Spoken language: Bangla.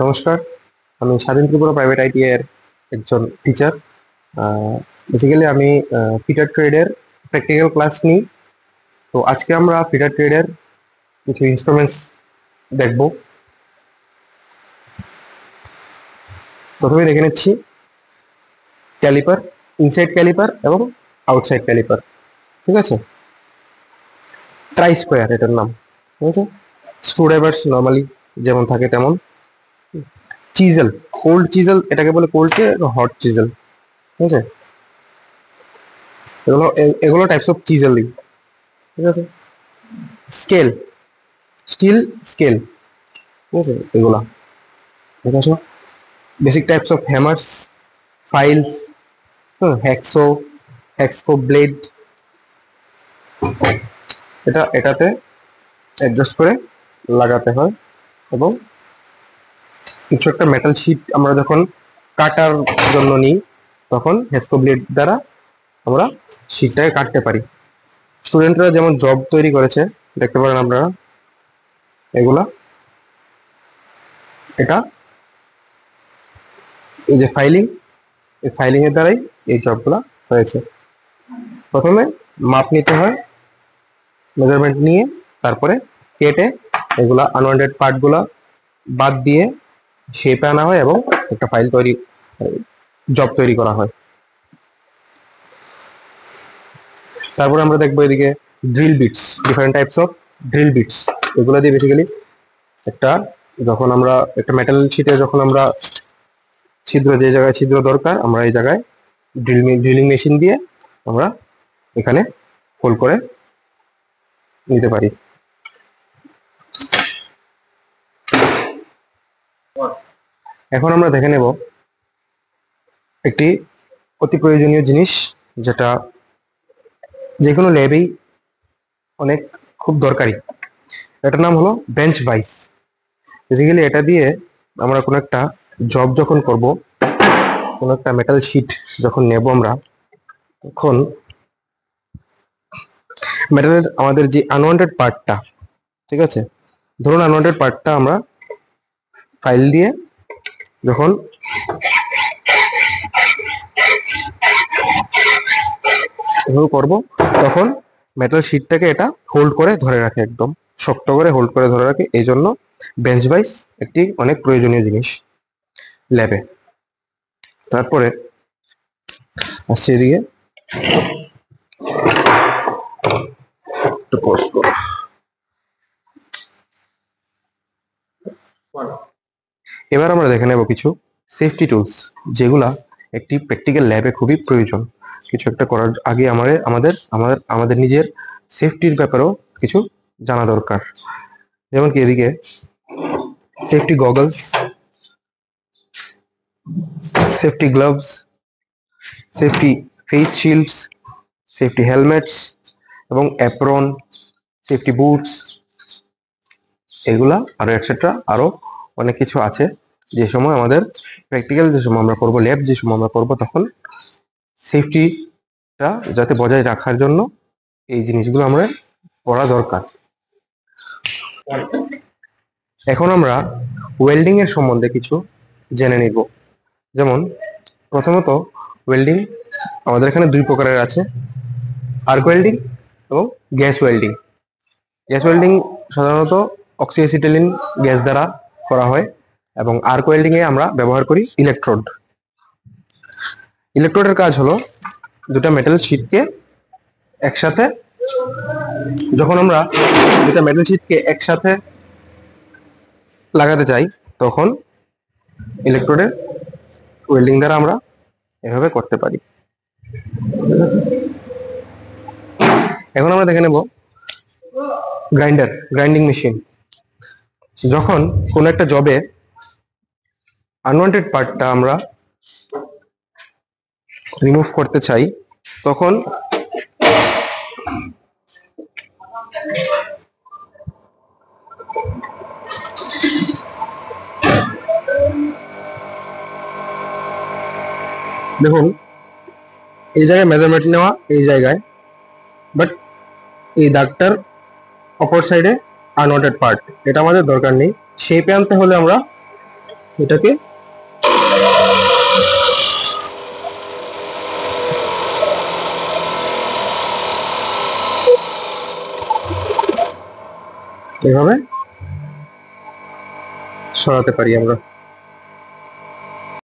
নমস্কার, আমি স্বাধীন ত্রিপুরা প্রাইভেট আইটি এর একজন টিচার। বেসিক্যালি আমি ফিটার ট্রেডের প্র্যাকটিক্যাল ক্লাস নিই। তো আজকে আমরা ফিটার ট্রেডের কিছু ইনস্ট্রুমেন্টস দেখব। প্রথমে দেখে নিচ্ছি ক্যালিপার, ইনসাইড ক্যালিপার এবং আউটসাইড ক্যালিপার। ঠিক আছে, ট্রাই স্কোয়ার এটার নাম। ঠিক আছে, স্ক্রুড্রাইভার্স নর্মালি যেমন থাকে তেমন। চিজেল, কোল্ড চিজেল এটাকে বলে, কোল্ড হট চিজেল। ঠিক আছে, এগুলো এগুলো টাইপস অফ চিজেলিং। ঠিক আছে, স্কেল, স্টিল স্কেল। ঠিক আছে, এগুলা দেখে আসো। Basic types of hammers, files, hacksaw, hacksaw blade. এটাতে অ্যাডজাস্ট করে লাগাতে হয়। এবং কিছু একটা মেটাল শিট আমরা যখন কাটার জন্য নিই, তখন হ্যাকসকো ব্লেড দ্বারা আমরা শিটটাকে কাটতে পারি। স্টুডেন্টরা যেমন জব তৈরি করেছে, দেখতে পারেন আপনারা এগুলা। এটা এই যে ফাইলিং, এই ফাইলিং এর দ্বারাই এই জবগুলা হয়েছে। প্রথমে মাপ নিতে হয়, মেজারমেন্ট নিয়ে তারপরে কেটে এগুলা আনওয়ান্টেড পার্টগুলা বাদ দিয়ে শেপে আনা হয় এবং একটা ফাইল তৈরি, জব তৈরি করা হয়। তারপরে আমরা দেখবো এদিকে drill bits, different types of drill bits. এগুলো দিয়ে বেসিক্যালি একটা, যখন আমরা একটা মেটাল শিটে যখন আমরা ছিদ্র, যে জায়গায় ছিদ্র দরকার, আমরা এই জায়গায় ড্রিলিং মেশিন দিয়ে আমরা এখানে হোল করে নিতে পারি। এখন আমরা দেখে নেব একটি অতি প্রয়োজনীয় জিনিস, যেটা যে কোনো ল্যাবেই অনেক খুব দরকারি। এটার নাম হলো বেঞ্চ ভাইস। বেসিক্যালি এটা দিয়ে আমরা কোনো একটা জব যখন করব, কোনো একটা মেটাল শিট যখন নেব আমরা, তখন মেটালের আমাদের যে আনওয়ান্টেড পার্টটা, ঠিক আছে, ধরুন আনওয়ান্টেড পার্টটা আমরা ফাইল দিয়ে যখন করব, তখন মেটাল শিটটাকে এটা হোল্ড করে ধরে রাখে, একদম শক্ত করে হোল্ড করে ধরে রাখে। এই জন্য বেঞ্চ ভাইস একটি অনেক প্রয়োজনীয় জিনিস ল্যাবে। তারপরে আসছে এদিকে এবার আমরা দেখে নেব কিছু সেফটি টুলস, যেগুলা একটি প্র্যাকটিক্যাল ল্যাবে খুবই প্রয়োজন। কিছু একটা করার আগে আমাদের আমাদের আমাদের নিজের সেফটির ব্যাপারেও কিছু জানা দরকার। যেমন কি এদিকে safety goggles, safety gloves, safety face shields, safety helmets এবং অ্যাপ্রন, সেফটি বুটস, এগুলা আরো এটসেট্রা আরো অনেক কিছু আছে। যে সময় আমাদের প্র্যাকটিক্যাল, যে সময় আমরা করবো, ল্যাব যে সময় আমরা করবো, তখন সেফটিটা যাতে বজায় রাখার জন্য এই জিনিসগুলো আমরা পড়া দরকার। এখন আমরা ওয়েল্ডিং এর সম্বন্ধে কিছু জেনে নিব। যেমন প্রথমত ওয়েল্ডিং আমাদের এখানে দুই প্রকারের আছে, আর্ক ওয়েল্ডিং এবং গ্যাস ওয়েল্ডিং। গ্যাস ওয়েল্ডিং সাধারণত অক্সিঅ্যাসিটিলিন গ্যাস দ্বারা করা হয়, এবং আর্ক ওয়েল্ডিং এ আমরা ব্যবহার করি ইলেকট্রোড। ইলেকট্রোডের কাজ হলো দুটা মেটাল শিটকে একসাথে, যখন আমরা দুটা মেটাল শিটকে একসাথে লাগাতে চাই, তখন ইলেকট্রোডের ওয়েল্ডিং দ্বারা আমরা এভাবে করতে পারি। এখন আমরা দেখে নেব গ্রাইন্ডিং মেশিন। যখন কোন একটা জবে আনওয়ান্টেড পার্টটা আমরা রিমুভ করতে চাই, তখন দেখুন এই জায়গায় মেজারমেন্ট নেওয়া, এই জায়গায়, বাট এই দাগটার অপর সাইডে আনওয়ান্টেড পার্ট, এটা আমাদের দরকার নেই। শেপে আনতে হলে আমরা এটাকে এভাবে সরাতে পারি আমরা।